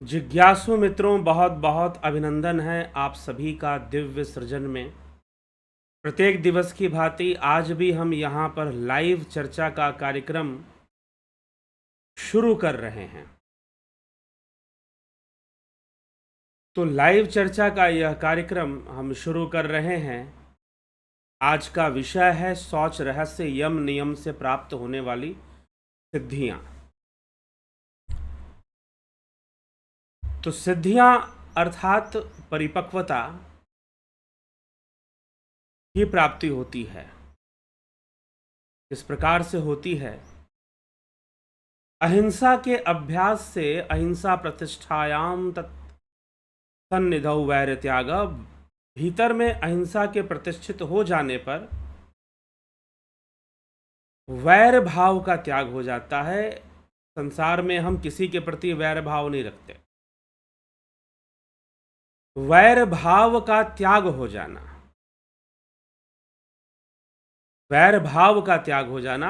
जिज्ञासु मित्रों, बहुत बहुत अभिनंदन है आप सभी का दिव्य सृजन में। प्रत्येक दिवस की भांति आज भी हम यहाँ पर लाइव चर्चा का कार्यक्रम शुरू कर रहे हैं। तो लाइव चर्चा का यह कार्यक्रम हम शुरू कर रहे हैं। आज का विषय है शौच रहस्य यम नियम से प्राप्त होने वाली सिद्धियाँ। तो सिद्धियाँ अर्थात परिपक्वता की प्राप्ति होती है। इस प्रकार से होती है, अहिंसा के अभ्यास से अहिंसा प्रतिष्ठायाम तन्निधौ वैर त्याग। भीतर में अहिंसा के प्रतिष्ठित हो जाने पर वैर भाव का त्याग हो जाता है। संसार में हम किसी के प्रति वैर भाव नहीं रखते। वैर भाव का त्याग हो जाना, वैर भाव का त्याग हो जाना,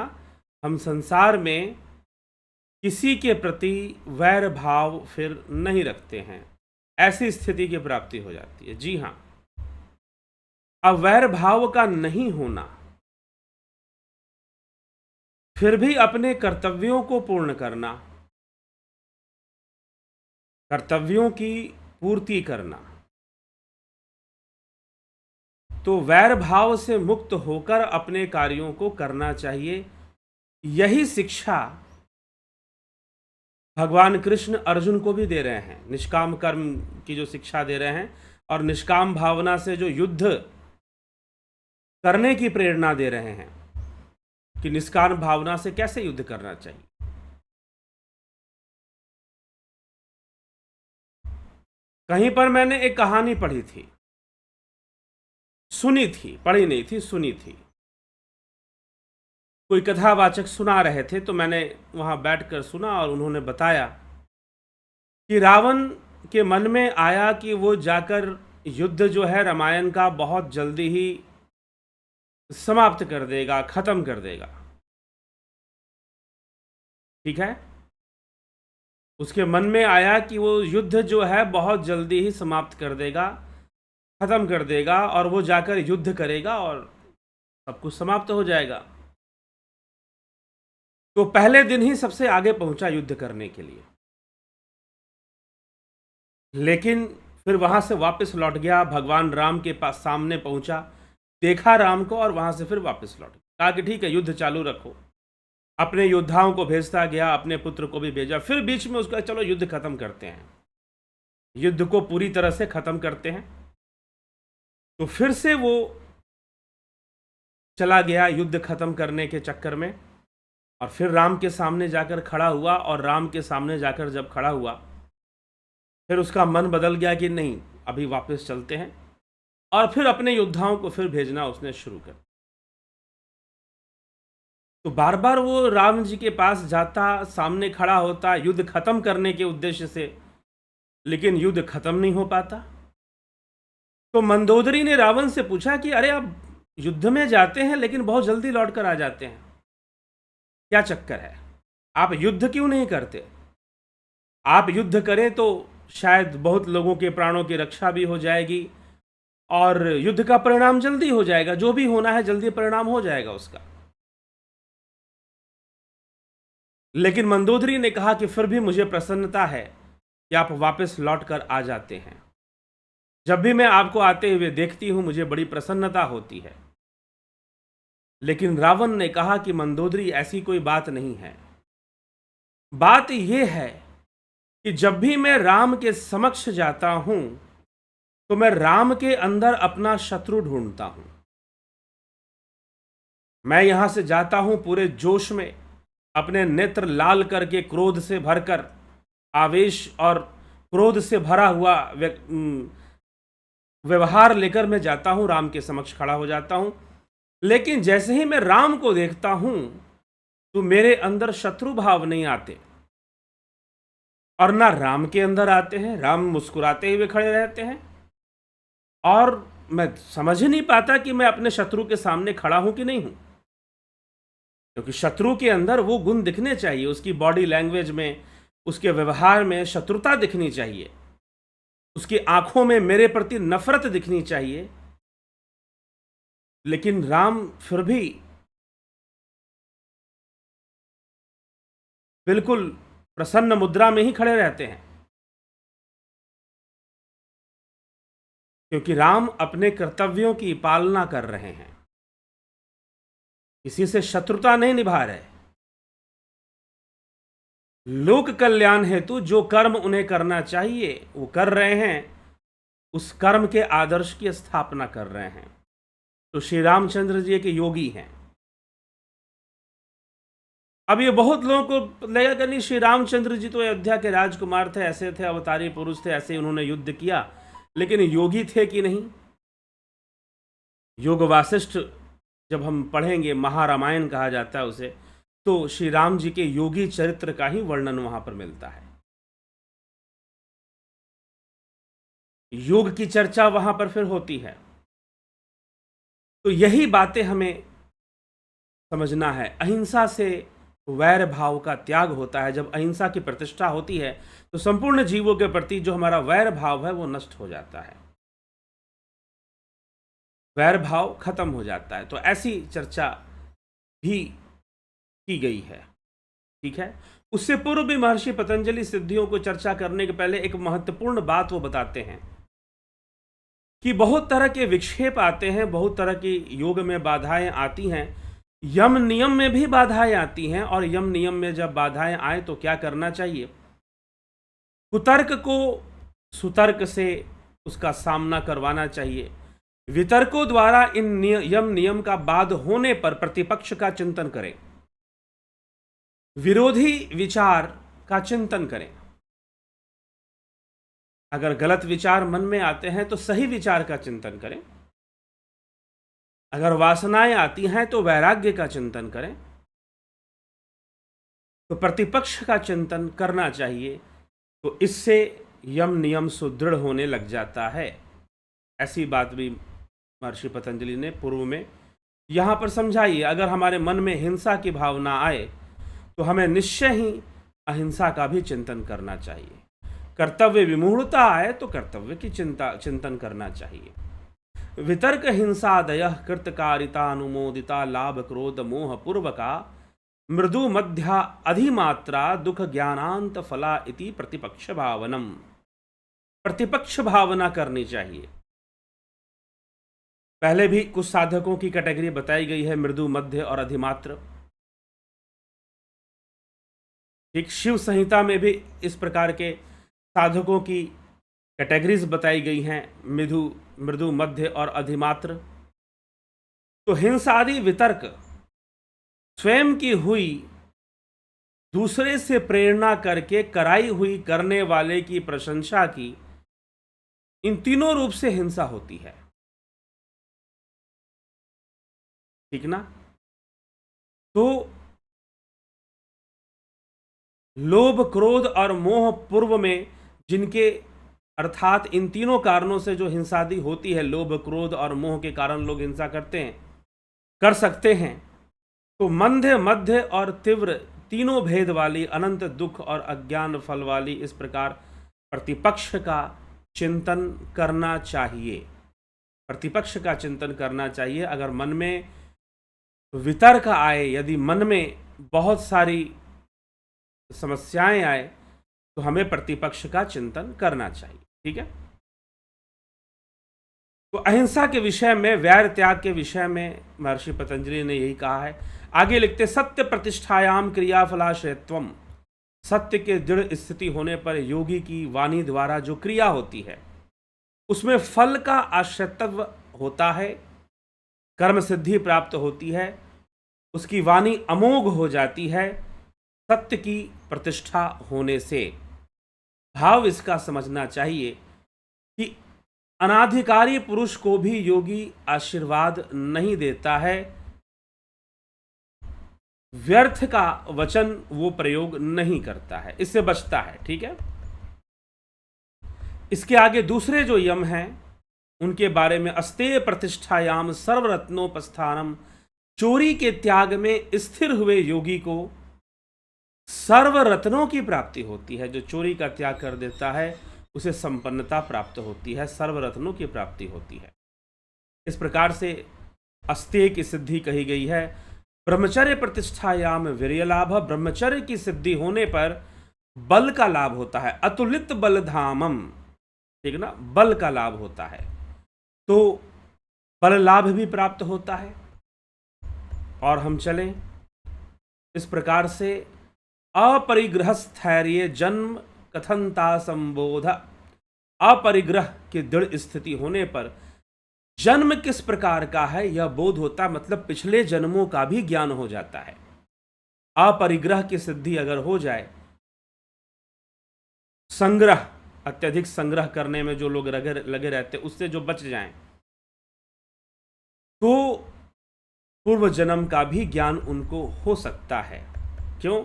हम संसार में किसी के प्रति वैर भाव फिर नहीं रखते हैं। ऐसी स्थिति की प्राप्ति हो जाती है। जी हाँ, अब वैर भाव का नहीं होना, फिर भी अपने कर्तव्यों को पूर्ण करना, कर्तव्यों की पूर्ति करना, तो वैर भाव से मुक्त होकर अपने कार्यों को करना चाहिए। यही शिक्षा भगवान कृष्ण अर्जुन को भी दे रहे हैं। निष्काम कर्म की जो शिक्षा दे रहे हैं और निष्काम भावना से जो युद्ध करने की प्रेरणा दे रहे हैं कि निष्काम भावना से कैसे युद्ध करना चाहिए। कहीं पर मैंने एक कहानी पढ़ी थी, सुनी थी, पढ़ी नहीं थी, सुनी थी। कोई कथावाचक सुना रहे थे तो मैंने वहां बैठकर सुना और उन्होंने बताया कि रावण के मन में आया कि वो जाकर युद्ध जो है रामायण का बहुत जल्दी ही समाप्त कर देगा, खत्म कर देगा। ठीक है, उसके मन में आया कि वो युद्ध जो है बहुत जल्दी ही समाप्त कर देगा, खत्म कर देगा और वो जाकर युद्ध करेगा और सब कुछ समाप्त हो जाएगा। तो पहले दिन ही सबसे आगे पहुंचा युद्ध करने के लिए, लेकिन फिर वहां से वापस लौट गया। भगवान राम के पास सामने पहुंचा, देखा राम को और वहां से फिर वापस लौट गया। कहा कि ठीक है, युद्ध चालू रखो। अपने योद्धाओं को भेजता गया, अपने पुत्र को भी भेजा। फिर बीच में उसका चलो युद्ध खत्म करते हैं, युद्ध को पूरी तरह से खत्म करते हैं। तो फिर से वो चला गया युद्ध खत्म करने के चक्कर में और फिर राम के सामने जाकर खड़ा हुआ। और राम के सामने जाकर जब खड़ा हुआ, फिर उसका मन बदल गया कि नहीं, अभी वापस चलते हैं। और फिर अपने योद्धाओं को फिर भेजना उसने शुरू कर। तो बार बार वो राम जी के पास जाता, सामने खड़ा होता युद्ध खत्म करने के उद्देश्य से, लेकिन युद्ध खत्म नहीं हो पाता। तो मंदोदरी ने रावण से पूछा कि अरे आप युद्ध में जाते हैं लेकिन बहुत जल्दी लौट कर आ जाते हैं, क्या चक्कर है? आप युद्ध क्यों नहीं करते? आप युद्ध करें तो शायद बहुत लोगों के प्राणों की रक्षा भी हो जाएगी और युद्ध का परिणाम जल्दी हो जाएगा। जो भी होना है जल्दी परिणाम हो जाएगा उसका। लेकिन मंदोदरी ने कहा कि फिर भी मुझे प्रसन्नता है कि आप वापस लौट कर आ जाते हैं। जब भी मैं आपको आते हुए देखती हूं मुझे बड़ी प्रसन्नता होती है। लेकिन रावण ने कहा कि मंदोदरी, ऐसी कोई बात नहीं है। बात यह है कि जब भी मैं राम के समक्ष जाता हूं तो मैं राम के अंदर अपना शत्रु ढूंढता हूं। मैं यहां से जाता हूं पूरे जोश में, अपने नेत्र लाल करके, क्रोध से भरकर, आवेश और क्रोध से भरा हुआ व्यवहार लेकर मैं जाता हूं, राम के समक्ष खड़ा हो जाता हूं। लेकिन जैसे ही मैं राम को देखता हूं तो मेरे अंदर शत्रु भाव नहीं आते और ना राम के अंदर आते हैं। राम मुस्कुराते हुए खड़े रहते हैं और मैं समझ ही नहीं पाता कि मैं अपने शत्रु के सामने खड़ा हूं कि नहीं हूं, क्योंकि शत्रु के अंदर वो गुण दिखने चाहिए, उसकी बॉडी लैंग्वेज में, उसके व्यवहार में शत्रुता दिखनी चाहिए, उसकी आंखों में मेरे प्रति नफरत दिखनी चाहिए, लेकिन राम फिर भी बिल्कुल प्रसन्न मुद्रा में ही खड़े रहते हैं, क्योंकि राम अपने कर्तव्यों की पालना कर रहे हैं, किसी से शत्रुता नहीं निभा रहे। लोक कल्याण हेतु जो कर्म उन्हें करना चाहिए वो कर रहे हैं, उस कर्म के आदर्श की स्थापना कर रहे हैं। तो श्री रामचंद्र जी एक योगी हैं। अब ये बहुत लोगों को लगेगा कि नहीं, श्री रामचंद्र जी तो अयोध्या के राजकुमार थे, ऐसे थे, अवतारी पुरुष थे, ऐसे उन्होंने युद्ध किया, लेकिन योगी थे कि नहीं? योग वासिष्ठ जब हम पढ़ेंगे, महारामायण कहा जाता है उसे, तो श्री राम जी के योगी चरित्र का ही वर्णन वहां पर मिलता है। योग की चर्चा वहां पर फिर होती है। तो यही बातें हमें समझना है। अहिंसा से वैर भाव का त्याग होता है। जब अहिंसा की प्रतिष्ठा होती है तो संपूर्ण जीवों के प्रति जो हमारा वैर भाव है वो नष्ट हो जाता है, वैर भाव खत्म हो जाता है। तो ऐसी चर्चा भी की गई है। ठीक है। उससे पूर्व भी महर्षि पतंजलि सिद्धियों को चर्चा करने के पहले एक महत्वपूर्ण बात वो बताते हैं कि बहुत तरह के विक्षेप आते हैं, बहुत तरह की योग में बाधाएं आती हैं, यम नियम में भी बाधाएं आती हैं। और यम नियम में जब बाधाएं आए तो क्या करना चाहिए? कुतर्क को सुतर्क से उसका सामना करवाना चाहिए। वितर्कों द्वारा इन यम नियम का बाध होने पर प्रतिपक्ष का चिंतन करें, विरोधी विचार का चिंतन करें। अगर गलत विचार मन में आते हैं तो सही विचार का चिंतन करें। अगर वासनाएं आती हैं तो वैराग्य का चिंतन करें। तो प्रतिपक्ष का चिंतन करना चाहिए। तो इससे यम नियम सुदृढ़ होने लग जाता है। ऐसी बात भी महर्षि पतंजलि ने पूर्व में यहां पर समझाई है। अगर हमारे मन में हिंसा की भावना आए तो हमें निश्चय ही अहिंसा का भी चिंतन करना चाहिए। कर्तव्य विमूढ़ता आए तो कर्तव्य की चिंतन करना चाहिए। वितर्क हिंसादयः कृतकारिता अनुमोदिता लाभ क्रोध मोह पूर्वका मृदु मध्या अधिमात्रा दुख ज्ञानांत फला इति प्रतिपक्ष भावनम। प्रतिपक्ष भावना करनी चाहिए। पहले भी कुछ साधकों की कैटेगरी बताई गई है, मृदु मध्य और अधिमात्र। ठीक, शिव संहिता में भी इस प्रकार के साधकों की कैटेगरीज बताई गई हैं, मृदु मध्य और अधिमात्र। तो हिंसादि वितर्क, स्वयं की हुई, दूसरे से प्रेरणा करके कराई हुई करने वाले की प्रशंसा की, इन तीनों रूप से हिंसा होती है। ठीक ना? तो लोभ क्रोध और मोह पूर्व में जिनके, अर्थात इन तीनों कारणों से जो हिंसादि होती है, लोभ क्रोध और मोह के कारण लोग हिंसा करते हैं, कर सकते हैं। तो मंध्य मध्य और तीव्र तीनों भेद वाली, अनंत दुख और अज्ञान फल वाली, इस प्रकार प्रतिपक्ष का चिंतन करना चाहिए। प्रतिपक्ष का चिंतन करना चाहिए। अगर मन में वितर्क आए, यदि मन में बहुत सारी समस्याएं आए, तो हमें प्रतिपक्ष का चिंतन करना चाहिए। ठीक है। तो अहिंसा के विषय में, वैर त्याग के विषय में महर्षि पतंजलि ने यही कहा है। आगे लिखते, सत्य प्रतिष्ठायाम क्रियाफलाश्रयत्वम। सत्य के दृढ़ स्थिति होने पर योगी की वाणी द्वारा जो क्रिया होती है उसमें फल का आश्रयत्व होता है, कर्म सिद्धि प्राप्त होती है, उसकी वाणी अमोघ हो जाती है सत्य की प्रतिष्ठा होने से। भाव इसका समझना चाहिए कि अनाधिकारी पुरुष को भी योगी आशीर्वाद नहीं देता है, व्यर्थ का वचन वो प्रयोग नहीं करता है, इससे बचता है। ठीक है। इसके आगे दूसरे जो यम हैं उनके बारे में, अस्तेय प्रतिष्ठायाम सर्वरत्नोपस्थानम। चोरी के त्याग में स्थिर हुए योगी को सर्व रत्नों की प्राप्ति होती है। जो चोरी का त्याग कर देता है उसे संपन्नता प्राप्त होती है, सर्व रत्नों की प्राप्ति होती है। इस प्रकार से अस्तेय की सिद्धि कही गई है। ब्रह्मचर्य प्रतिष्ठायाम वीर्य लाभ, ब्रह्मचर्य की सिद्धि होने पर बल का लाभ होता है। अतुलित बल धामम, ठीक ना, बल का लाभ होता है, तो बल लाभ भी प्राप्त होता है। और हम चलें इस प्रकार से, अपरिग्रह स्थैर्य जन्म कथनता संबोध, अपरिग्रह की दृढ़ स्थिति होने पर जन्म किस प्रकार का है यह बोध होता, मतलब पिछले जन्मों का भी ज्ञान हो जाता है। अपरिग्रह की सिद्धि अगर हो जाए, संग्रह, अत्यधिक संग्रह करने में जो लोग लगे रहते उससे जो बच जाएं, तो पूर्व जन्म का भी ज्ञान उनको हो सकता है। क्यों?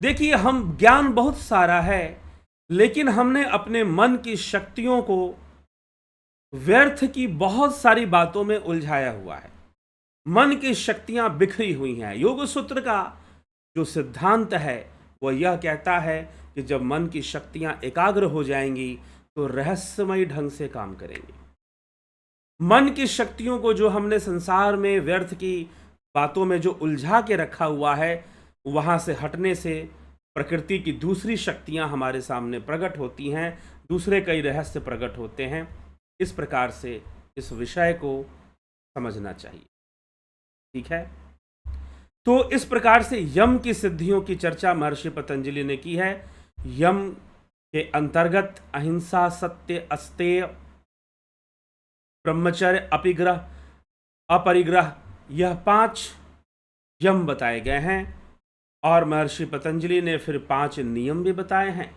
देखिए, हम ज्ञान बहुत सारा है, लेकिन हमने अपने मन की शक्तियों को व्यर्थ की बहुत सारी बातों में उलझाया हुआ है। मन की शक्तियां बिखरी हुई हैं। योग सूत्र का जो सिद्धांत है वह यह कहता है कि जब मन की शक्तियां एकाग्र हो जाएंगी तो रहस्यमय ढंग से काम करेंगी। मन की शक्तियों को जो हमने संसार में व्यर्थ की बातों में जो उलझा के रखा हुआ है, वहां से हटने से प्रकृति की दूसरी शक्तियां हमारे सामने प्रकट होती हैं, दूसरे कई रहस्य प्रकट होते हैं। इस प्रकार से इस विषय को समझना चाहिए। ठीक है, तो इस प्रकार से यम की सिद्धियों की चर्चा महर्षि पतंजलि ने की है। यम के अंतर्गत अहिंसा, सत्य, अस्तेय, ब्रह्मचर्य, अपिग्रह, अपरिग्रह, यह 5 यम बताए गए हैं। और महर्षि पतंजलि ने फिर 5 नियम भी बताए हैं।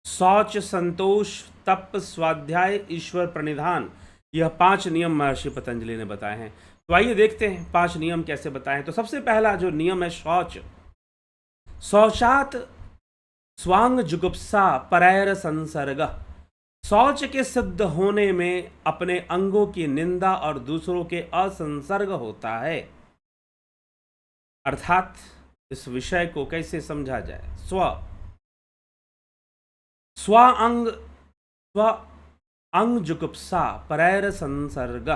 शौच, संतोष, तप, स्वाध्याय, ईश्वर प्रणिधान, यह 5 नियम महर्षि पतंजलि ने बताए हैं। तो आइए देखते हैं 5 नियम कैसे बताए हैं। तो सबसे पहला जो नियम है शौच। शौचात स्वांग जुगुप्सा परैर संसर्ग, शौच के सिद्ध होने में अपने अंगों की निंदा और दूसरों के असंसर्ग होता है। अर्थात इस विषय को कैसे समझा जाए। स्व अंग जुगुप्सा परैर संसर्ग,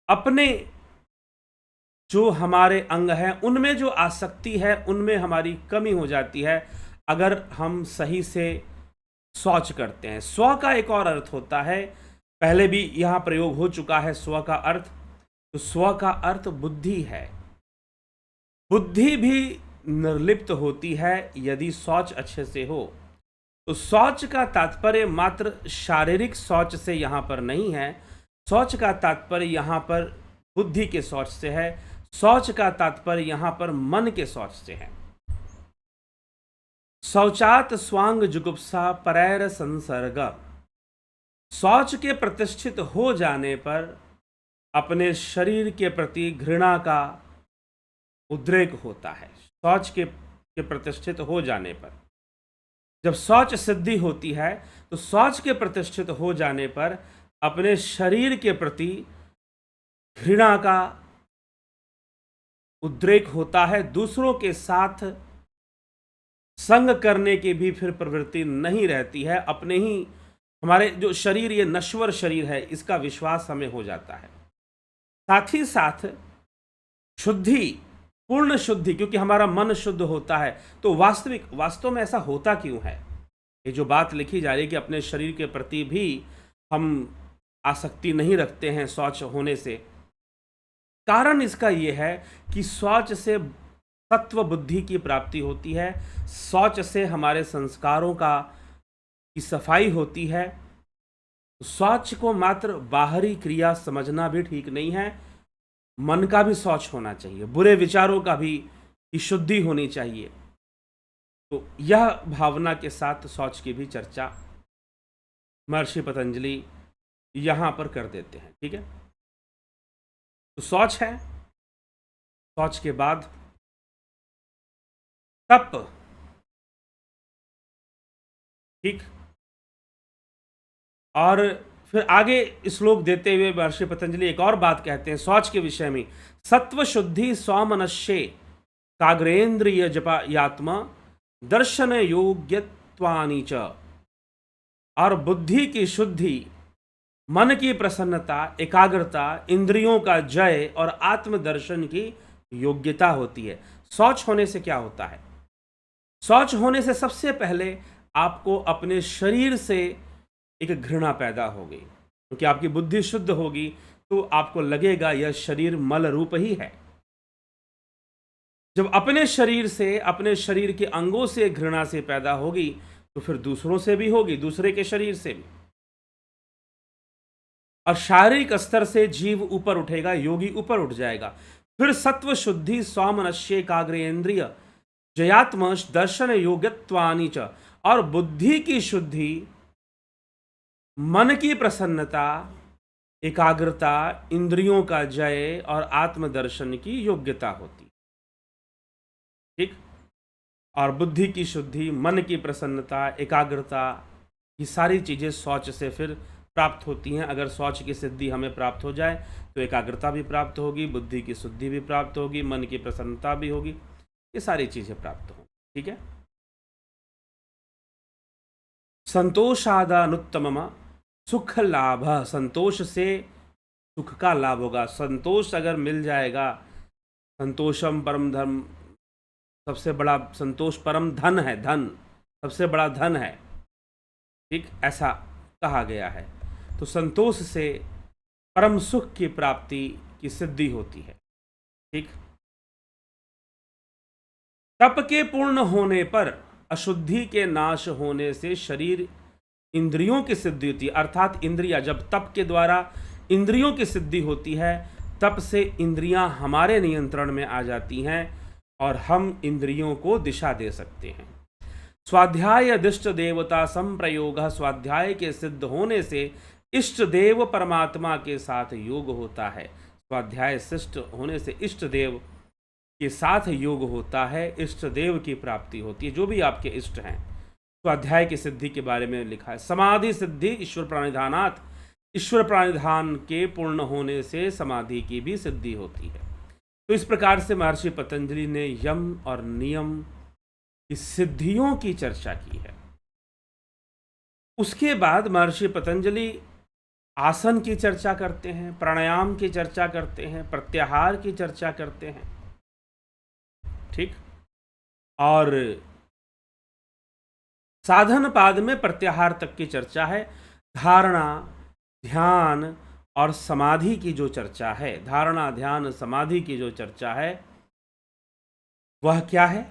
अपने जो हमारे अंग हैं उनमें जो आसक्ति है उनमें हमारी कमी हो जाती है अगर हम सही से शौच करते हैं। स्व का एक और अर्थ होता है, पहले भी यहां प्रयोग हो चुका है स्व का अर्थ। तो स्व का अर्थ बुद्धि है। बुद्धि भी निर्लिप्त होती है यदि शौच अच्छे से हो। तो शौच का तात्पर्य मात्र शारीरिक शौच से यहां पर नहीं है। शौच का तात्पर्य यहां पर बुद्धि के शौच से है। शौच का तात्पर्य यहां पर मन के शौच से है। शौचात स्वांग जुगुप्सा परैर संसर्ग, शौच के प्रतिष्ठित हो जाने पर अपने शरीर के प्रति घृणा का उद्रेक होता है। शौच के प्रतिष्ठित हो जाने पर, जब शौच सिद्धि होती है तो शौच के प्रतिष्ठित हो जाने पर अपने शरीर के प्रति घृणा का उद्रेक होता है। दूसरों के साथ संग करने की भी फिर प्रवृत्ति नहीं रहती है। अपने ही हमारे जो शरीर, ये नश्वर शरीर है, इसका विश्वास हमें हो जाता है। साथ ही साथ शुद्धि, पूर्ण शुद्धि, क्योंकि हमारा मन शुद्ध होता है। तो वास्तव में ऐसा होता क्यों है? ये जो बात लिखी जा रही है कि अपने शरीर के प्रति भी हम आसक्ति नहीं रखते हैं शौच होने से, कारण इसका यह है कि शौच से सत्व बुद्धि की प्राप्ति होती है। शौच से हमारे संस्कारों की सफाई होती है। शौच को मात्र बाहरी क्रिया समझना भी ठीक नहीं है। मन का भी शौच होना चाहिए, बुरे विचारों का भी की शुद्धि होनी चाहिए। तो यह भावना के साथ शौच की भी चर्चा महर्षि पतंजलि यहां पर कर देते हैं। ठीक है, तो शौच है। शौच के बाद तप, ठीक, और फिर आगे श्लोक देते हुए महर्षि पतंजलि एक और बात कहते हैं शौच के विषय में। सत्व शुद्धि सौमनस्ये काग्रेन्द्रिय जपायात्मा दर्शन योग्यत्वानि च, और बुद्धि की शुद्धि, मन की प्रसन्नता, एकाग्रता, इंद्रियों का जय और आत्मदर्शन की योग्यता होती है। शौच होने से क्या होता है? शौच होने से सबसे पहले आपको अपने शरीर से एक घृणा पैदा होगी, क्योंकि आपकी बुद्धि शुद्ध होगी तो आपको लगेगा यह शरीर मल रूप ही है। जब अपने शरीर से, अपने शरीर के अंगों से घृणा से पैदा होगी तो फिर दूसरों से भी होगी, दूसरे के शरीर से भी। और शारीरिक स्तर से जीव ऊपर उठेगा, योगी ऊपर उठ जाएगा। फिर सत्व शुद्धि, सौमनस्य, एकाग्रेन्द्रिय जयात्म दर्शन योग्यत्वानि च, और बुद्धि की शुद्धि, मन की प्रसन्नता, एकाग्रता, इंद्रियों का जय और आत्मदर्शन की योग्यता होती। ठीक। और बुद्धि की शुद्धि, मन की प्रसन्नता, एकाग्रता, ये सारी चीजें शौच से फिर प्राप्त होती हैं। अगर शौच की सिद्धि हमें प्राप्त हो जाए तो एकाग्रता भी प्राप्त होगी, बुद्धि की शुद्धि भी प्राप्त होगी, मन की प्रसन्नता भी होगी, ये सारी चीजें प्राप्त होंगी। ठीक है। संतोषादानुत्तम सुख लाभ, संतोष से सुख का लाभ होगा। संतोष अगर मिल जाएगा, संतोषम परम धर्म, सबसे बड़ा संतोष परम धन है, धन सबसे बड़ा धन है। ठीक, ऐसा कहा गया है। तो संतोष से परम सुख की प्राप्ति की सिद्धि होती है। ठीक। तप के पूर्ण होने पर अशुद्धि के नाश होने से शरीर इंद्रियों की सिद्धि होती है। अर्थात इंद्रियां, जब तप के द्वारा इंद्रियों की सिद्धि होती है, तप से इंद्रियां हमारे नियंत्रण में आ जाती हैं और हम इंद्रियों को दिशा दे सकते हैं। स्वाध्याय दिष्ट देवता संप्रयोग, स्वाध्याय के सिद्ध होने से इष्ट देव परमात्मा के साथ योग होता है। स्वाध्याय शिष्ट होने से इष्ट देव के साथ योग होता है, इष्ट देव की प्राप्ति होती है, जो भी आपके इष्ट हैं। स्वाध्याय की सिद्धि के बारे में लिखा है, समाधि सिद्धि ईश्वर प्राणिधानात्, ईश्वर प्राणिधान के पूर्ण होने से समाधि की भी सिद्धि होती है। तो इस प्रकार से महर्षि पतंजलि ने यम और नियम की सिद्धियों की चर्चा की है। उसके बाद महर्षि पतंजलि आसन की चर्चा करते हैं, प्राणायाम की चर्चा करते हैं, प्रत्याहार की चर्चा करते हैं। ठीक। और साधन पाद में प्रत्याहार तक की चर्चा है। धारणा, ध्यान और समाधि की जो चर्चा है, धारणा, ध्यान, समाधि की जो चर्चा है, वह क्या है?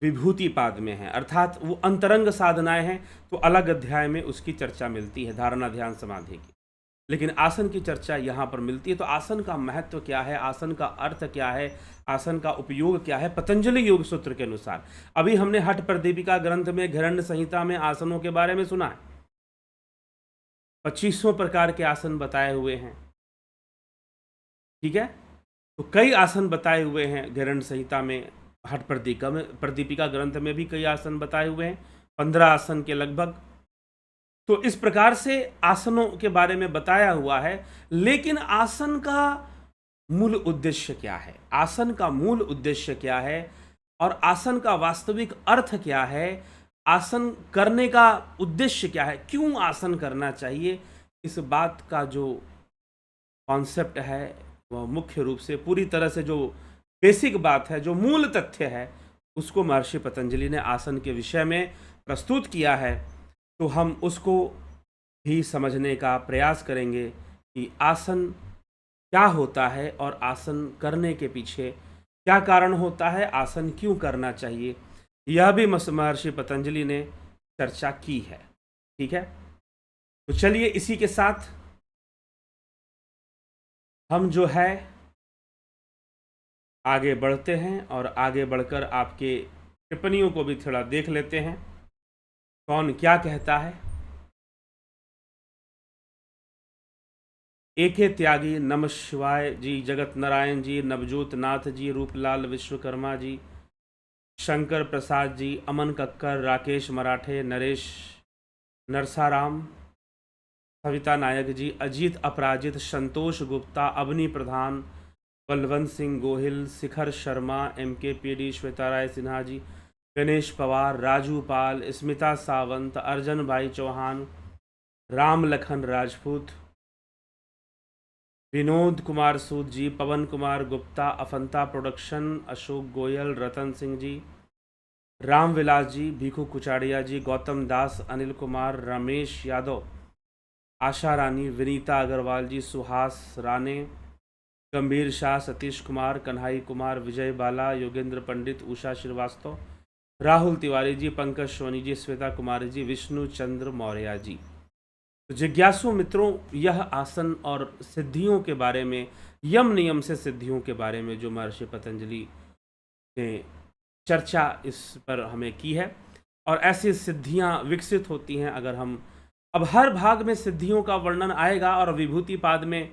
विभूति पाद में है। अर्थात वो अंतरंग साधनाएं हैं, तो अलग अध्याय में उसकी चर्चा मिलती है, धारणा, ध्यान, समाधि की। लेकिन आसन की चर्चा यहाँ पर मिलती है। तो आसन का महत्व क्या है, आसन का अर्थ क्या है, आसन का उपयोग क्या है, पतंजलि योग सूत्र के अनुसार। अभी हमने हठ प्रदीपिका ग्रंथ में, घरण्य संहिता में आसनों के बारे में सुना है। 2500 प्रकार के आसन बताए हुए हैं। ठीक है। तो कई आसन बताए हुए हैं घरण्य संहिता में, हठ प्रदीपिका ग्रंथ में भी कई आसन बताए हुए हैं, 15 आसन के लगभग। तो इस प्रकार से आसनों के बारे में बताया हुआ है। लेकिन आसन का मूल उद्देश्य क्या है, आसन का मूल उद्देश्य क्या है और आसन का वास्तविक अर्थ क्या है, आसन करने का उद्देश्य क्या है, क्यों आसन करना चाहिए, इस बात का जो कॉन्सेप्ट है वह मुख्य रूप से पूरी तरह से जो बेसिक बात है, जो मूल तथ्य है, उसको महर्षि पतंजलि ने आसन के विषय में प्रस्तुत किया है। तो हम उसको भी समझने का प्रयास करेंगे कि आसन क्या होता है और आसन करने के पीछे क्या कारण होता है, आसन क्यों करना चाहिए, यह भी महर्षि पतंजलि ने चर्चा की है। ठीक है। तो चलिए इसी के साथ हम जो है आगे बढ़ते हैं और आगे बढ़कर आपके टिप्पणियों को भी थोड़ा देख लेते हैं, कौन क्या कहता है। एके त्यागी नमः शिवाय जी, जगत नारायण जी, नवजोत नाथ जी, रूपलाल विश्वकर्मा जी, शंकर प्रसाद जी, अमन कक्कर, राकेश मराठे, नरेश नरसाराम, सविता नायक जी, अजीत अपराजित, संतोष गुप्ता, अवनी प्रधान, बलवंत सिंह गोहिल, शिखर शर्मा, MKPD, श्वेता राय सिन्हा जी, गणेश पवार, राजू पाल, स्मिता सावंत, अर्जन भाई चौहान, राम लखन राजपूत, विनोद कुमार सूद जी, पवन कुमार गुप्ता, अफंता प्रोडक्शन, अशोक गोयल, रतन सिंह जी, रामविलास जी, भीखू कुचाड़िया जी, गौतम दास, अनिल कुमार, रमेश यादव, आशा रानी, विनीता अग्रवाल जी, सुहास राणे, गंभीर शाह, सतीश कुमार, कन्हाई कुमार, विजय बाला, योगेंद्र पंडित, उषा श्रीवास्तव, राहुल तिवारी जी, पंकज सोनी जी, श्वेता कुमारी जी, विष्णु चंद्र मौर्य जी। तो जिज्ञासु मित्रों, यह आसन और सिद्धियों के बारे में, यम नियम से सिद्धियों के बारे में जो महर्षि पतंजलि ने चर्चा इस पर हमें की है, और ऐसी सिद्धियां विकसित होती हैं अगर हम, अब हर भाग में सिद्धियों का वर्णन आएगा, और विभूति पाद में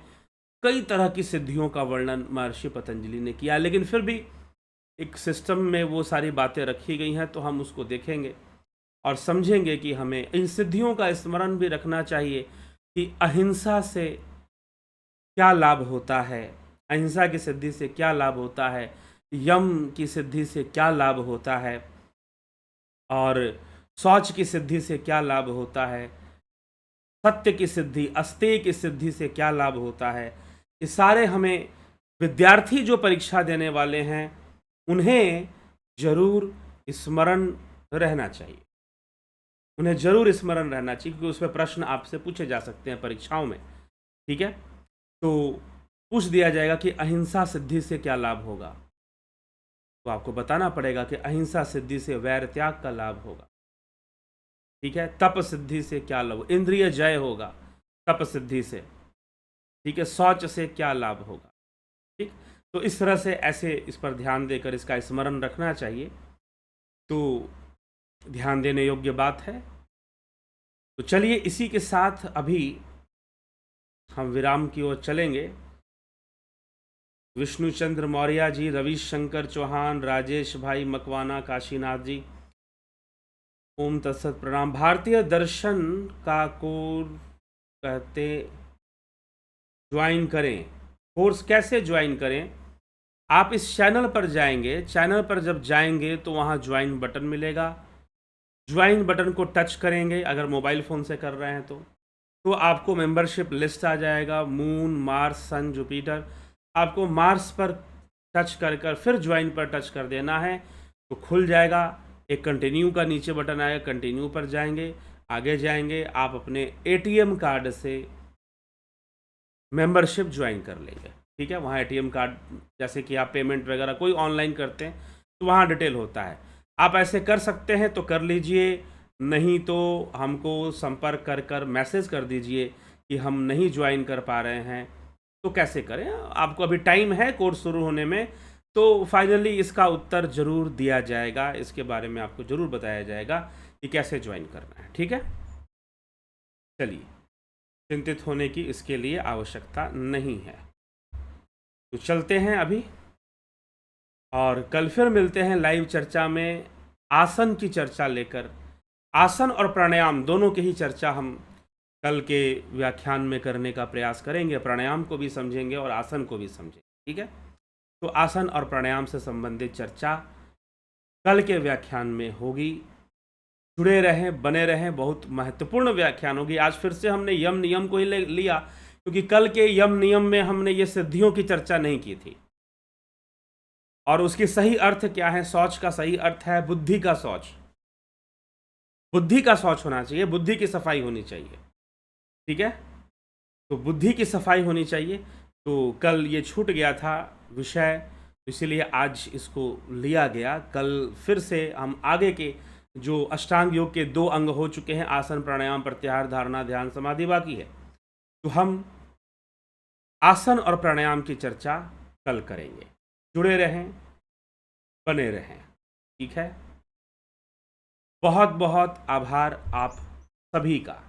कई तरह की सिद्धियों का वर्णन महर्षि पतंजलि ने किया, लेकिन फिर भी एक सिस्टम में वो सारी बातें रखी गई हैं, तो हम उसको देखेंगे और समझेंगे कि हमें इन सिद्धियों का स्मरण भी रखना चाहिए कि अहिंसा से क्या लाभ होता है, अहिंसा की सिद्धि से क्या लाभ होता है, यम की सिद्धि से क्या लाभ होता है, और शौच की सिद्धि से क्या लाभ होता है, सत्य की सिद्धि, अस्तेय की सिद्धि से क्या लाभ होता है। ये सारे हमें, विद्यार्थी जो परीक्षा देने वाले हैं, उन्हें जरूर स्मरण रहना चाहिए, उन्हें जरूर स्मरण रहना चाहिए, क्योंकि उस पर प्रश्न आपसे पूछे जा सकते हैं परीक्षाओं में। ठीक है, तो पूछ दिया जाएगा कि अहिंसा सिद्धि से क्या लाभ होगा, तो आपको बताना पड़ेगा कि अहिंसा सिद्धि से वैर त्याग का लाभ होगा। ठीक है, तप सिद्धि से क्या लाभ, इंद्रिय जय होगा तप सिद्धि से। ठीक है, शौच से क्या लाभ होगा। ठीक, तो इस तरह से ऐसे इस पर ध्यान देकर इसका स्मरण रखना चाहिए, तो ध्यान देने योग्य बात है। तो चलिए इसी के साथ अभी हम विराम की ओर चलेंगे। विष्णुचंद्र मौर्य जी, रविशंकर चौहान, राजेश भाई मकवाना, काशीनाथ जी, ओम तत्सत, प्रणाम। भारतीय दर्शन का कोर्स कहते ज्वाइन करें, कोर्स कैसे ज्वाइन करें? आप इस चैनल पर जाएंगे, चैनल पर जब जाएंगे तो वहाँ ज्वाइन बटन मिलेगा, ज्वाइन बटन को टच करेंगे, अगर मोबाइल फ़ोन से कर रहे हैं तो आपको मेंबरशिप लिस्ट आ जाएगा, मून, मार्स, सन, जुपिटर। आपको मार्स पर टच कर फिर ज्वाइन पर टच कर देना है, तो खुल जाएगा। एक कंटिन्यू का नीचे बटन आएगा, कंटिन्यू पर जाएंगे, आगे जाएंगे, आप अपने ATM कार्ड से मेंबरशिप ज्वाइन कर लेंगे। ठीक है, वहाँ ATM कार्ड, जैसे कि आप पेमेंट वगैरह कोई ऑनलाइन करते हैं तो वहाँ डिटेल होता है, आप ऐसे कर सकते हैं तो कर लीजिए, नहीं तो हमको संपर्क कर मैसेज कर दीजिए कि हम नहीं ज्वाइन कर पा रहे हैं। तो कैसे करें, आपको अभी टाइम है कोर्स शुरू होने में, तो फाइनली इसका उत्तर ज़रूर दिया जाएगा, इसके बारे में आपको ज़रूर बताया जाएगा कि कैसे ज्वाइन करना है। ठीक है, चलिए, चिंतित होने की इसके लिए आवश्यकता नहीं है। तो चलते हैं अभी, और कल फिर मिलते हैं लाइव चर्चा में, आसन की चर्चा लेकर। आसन और प्राणायाम दोनों की ही चर्चा हम कल के व्याख्यान में करने का प्रयास करेंगे, प्राणायाम को भी समझेंगे और आसन को भी समझेंगे। ठीक है, तो आसन और प्राणायाम से संबंधित चर्चा कल के व्याख्यान में होगी। जुड़े रहें, बने रहें, बहुत महत्वपूर्ण व्याख्यान होगी। आज फिर से हमने यम नियम को ही लिया, क्योंकि कल के यम नियम में हमने ये सिद्धियों की चर्चा नहीं की थी, और उसकी सही अर्थ क्या है। शौच का सही अर्थ है बुद्धि का शौच, बुद्धि का शौच होना चाहिए, बुद्धि की सफाई होनी चाहिए। ठीक है, तो बुद्धि की सफाई होनी चाहिए। तो कल ये छूट गया था विषय, इसीलिए आज इसको लिया गया। कल फिर से हम आगे के जो अष्टांग योग के 2 अंग हो चुके हैं, आसन, प्राणायाम, प्रत्याहार, धारणा, ध्यान, समाधि बाकी है, तो हम आसन और प्राणायाम की चर्चा कल करेंगे। जुड़े रहें, बने रहें। ठीक है, बहुत बहुत आभार आप सभी का।